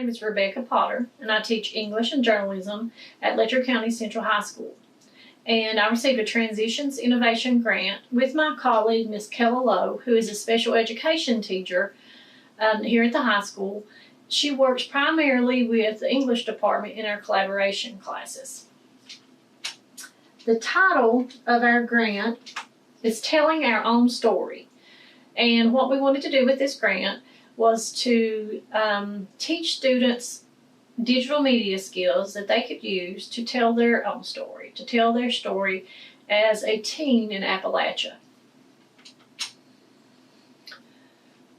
name is Rebecca Potter, and I teach English and Journalism at Letcher County Central High School. And I received a Transitions Innovation Grant with my colleague, Miss Kelah Lowe, who is a special education teacher here at the high school. She works primarily with the English department in our collaboration classes. The title of our grant is Telling Our Own Story. And what we wanted to do with this grant was to teach students digital media skills that they could use to tell their own story, to tell their story as a teen in Appalachia.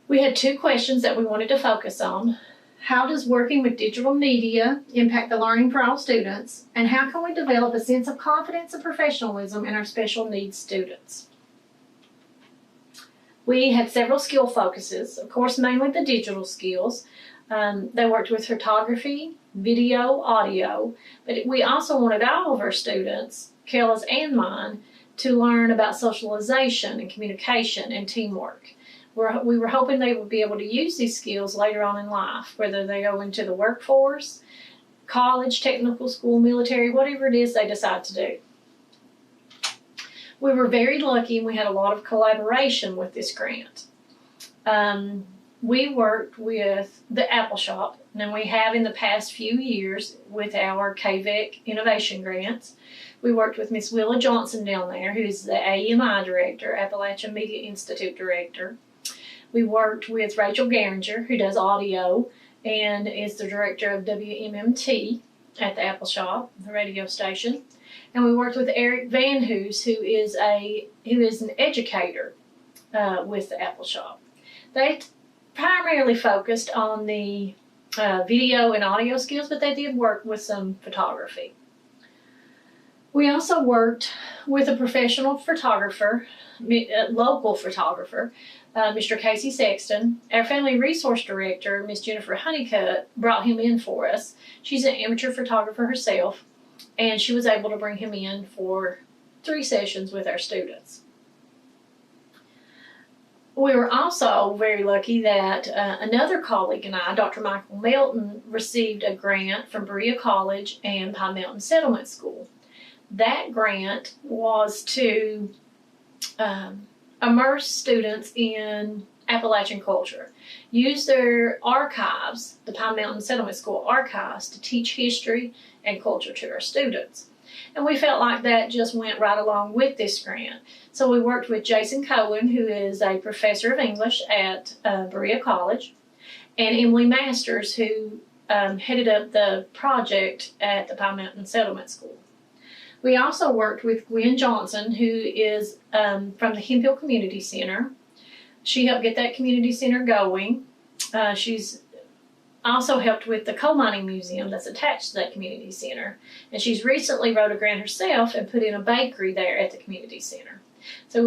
We had two questions that we wanted to focus on. How does working with digital media impact the learning for all students? And how can we develop a sense of confidence and professionalism in our special needs students? We had several skill focuses, of course, mainly the digital skills. They worked with photography, video, audio, but we also wanted all of our students, Kelah's and mine, to learn about socialization and communication and teamwork. We were hoping they would be able to use these skills later on in life, whether they go into the workforce, college, technical school, military, whatever it is they decide to do. We were very lucky and we had a lot of collaboration with this grant. We worked with the Apple Shop, and we have in the past few years with our KVEC Innovation Grants. We worked with Miss Willa Johnson down there, who's the AMI Director, Appalachian Media Institute Director. We worked with Rachel Garinger, who does audio and is the Director of WMMT at the Apple Shop, the radio station. And we worked with Eric Van Hoos, who is an educator with the Apple Shop. They primarily focused on the video and audio skills, but they did work with some photography. We also worked with a professional photographer, local photographer, Mr. Casey Sexton. Our family resource director, Miss Jennifer Honeycutt, brought him in for us. She's an amateur photographer herself, and she was able to bring him in for 3 sessions with our students. We were also very lucky that another colleague and I, Dr. Michael Melton, received a grant from Berea College and Pine Mountain Settlement School. That grant was to immerse students in Appalachian culture, use their archives, the Pine Mountain Settlement School archives, to teach history and culture to our students. And we felt like that just went right along with this grant. So we worked with Jason Cohen, who is a professor of English at Berea College, and Emily Masters, who headed up the project at the Pine Mountain Settlement School. We also worked with Gwen Johnson, who is from the Hemphill Community Center. She helped get that community center going. She's also helped with the coal mining museum that's attached to that community center. And she's recently wrote a grant herself and put in a bakery there at the community center. So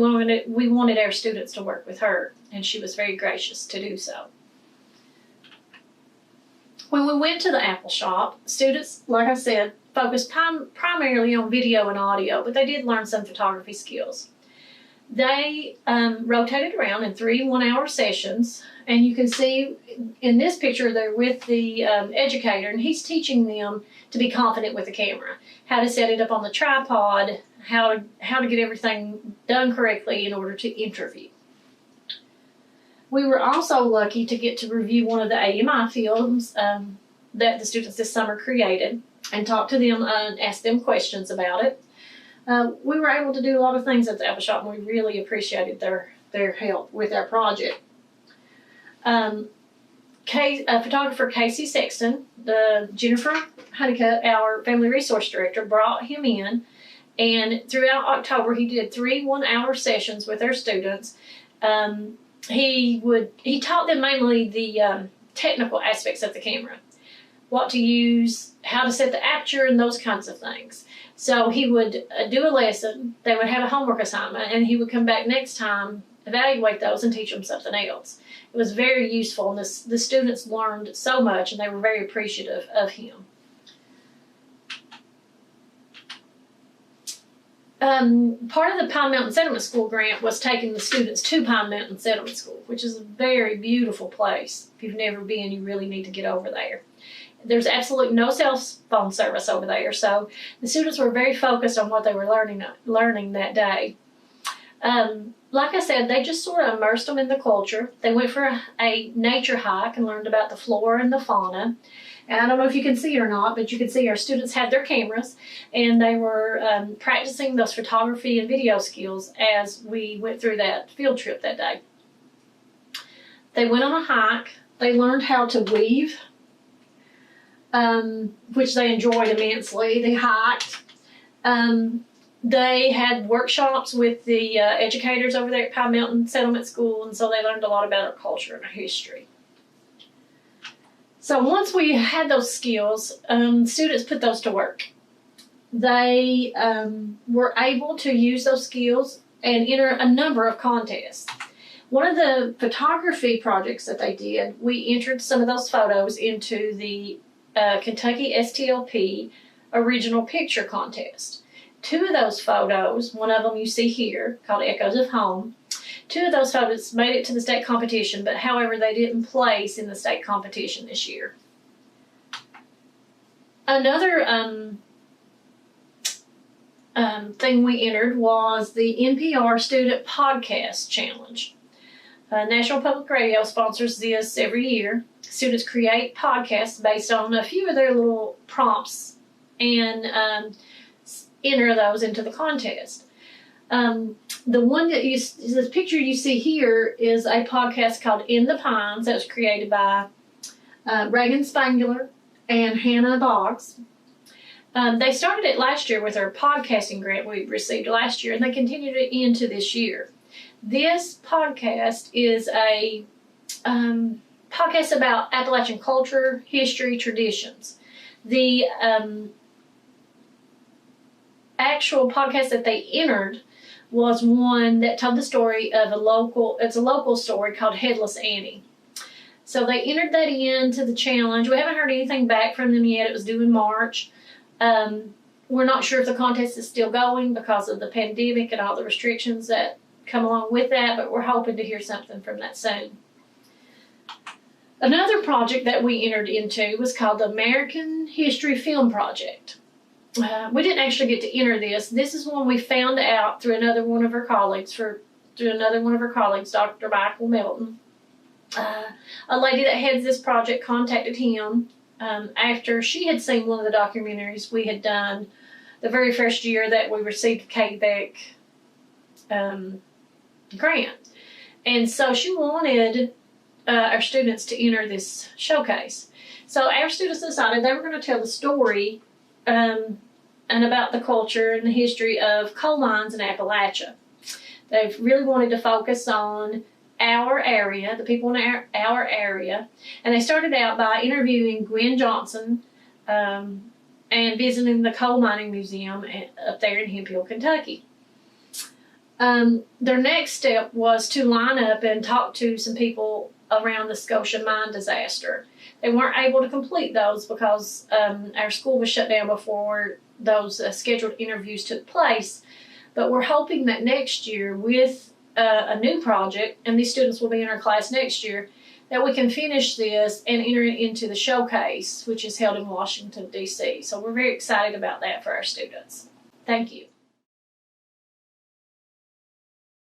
we wanted our students to work with her, and she was very gracious to do so. When we went to the Apple Shop, students, like I said, focused primarily on video and audio, but they did learn some photography skills. They rotated around in 3 one-hour sessions, and you can see in this picture they're with the educator, and he's teaching them to be confident with the camera, how to set it up on the tripod, how to get everything done correctly in order to interview. We were also lucky to get to review one of the AMI films that the students this summer created and talk to them and ask them questions about it. We were able to do a lot of things at the Apple Shop, and we really appreciated their help with our project. Photographer Casey Sexton, Jennifer Honeycutt, our family resource director, brought him in, and throughout October he did 3 one-hour sessions with our students. He taught them mainly the technical aspects of the camera, what to use, how to set the aperture, and those kinds of things. So he would do a lesson, they would have a homework assignment, and he would come back next time, evaluate those, and teach them something else. It was very useful, and the students learned so much, and they were very appreciative of him. part of the Pine Mountain Settlement School grant was taking the students to Pine Mountain Settlement School, which is a very beautiful place. If you've never been, you really need to get over there. There's absolutely no cell phone service over there, so the students were very focused on what they were learning that day. Like I said, they just sort of immersed them in the culture. They went for a nature hike and learned about the flora and the fauna. And I don't know if you can see it or not, but you can see our students had their cameras, and they were practicing those photography and video skills as we went through that field trip that day. They went on a hike. They learned how to weave, which they enjoyed immensely. They hiked. They had workshops with the educators over there at Pine Mountain Settlement School, and so they learned a lot about our culture and our history. So once we had those skills, students put those to work. They were able to use those skills and enter a number of contests. One of the photography projects that they did, we entered some of those photos into the Kentucky STLP Original Picture Contest. Two of those photos, one of them you see here, called Echoes of Home, two of those photos made it to the state competition, but however, they didn't place in the state competition this year. Another thing we entered was the NPR Student Podcast Challenge. National Public Radio sponsors this every year. Students create podcasts based on a few of their little prompts and enter those into the contest. The one that this picture you see here is a podcast called In the Pines that was created by Reagan Spangler and Hannah Boggs. They started it last year with our podcasting grant we received last year, and they continued it into this year. This podcast is a podcast about Appalachian culture, history, traditions. The actual podcast that they entered was one that told the story of a local story called Headless Annie. So they entered that into the challenge. We haven't heard anything back from them yet. It was due in March. We're not sure if the contest is still going because of the pandemic and all the restrictions that come along with that, but we're hoping to hear something from that soon. Another project that we entered into was called the American History Film Project. We didn't actually get to enter this. This is one we found out through another one of our colleagues, Dr. Michael Melton. A lady that heads this project contacted him after she had seen one of the documentaries we had done the very first year that we received the KVEC grant. And so she wanted our students to enter this showcase. So our students decided they were going to tell the story and about the culture and the history of coal mines in Appalachia. They've really wanted to focus on our area, the people in our area, and they started out by interviewing Gwen Johnson and visiting the Coal Mining Museum up there in Hemp Hill, Kentucky. Their next step was to line up and talk to some people around the Scotia mine disaster. They weren't able to complete those because our school was shut down before those scheduled interviews took place. But we're hoping that next year with a new project, and these students will be in our class next year, that we can finish this and enter it into the showcase, which is held in Washington, D.C. So we're very excited about that for our students. Thank you.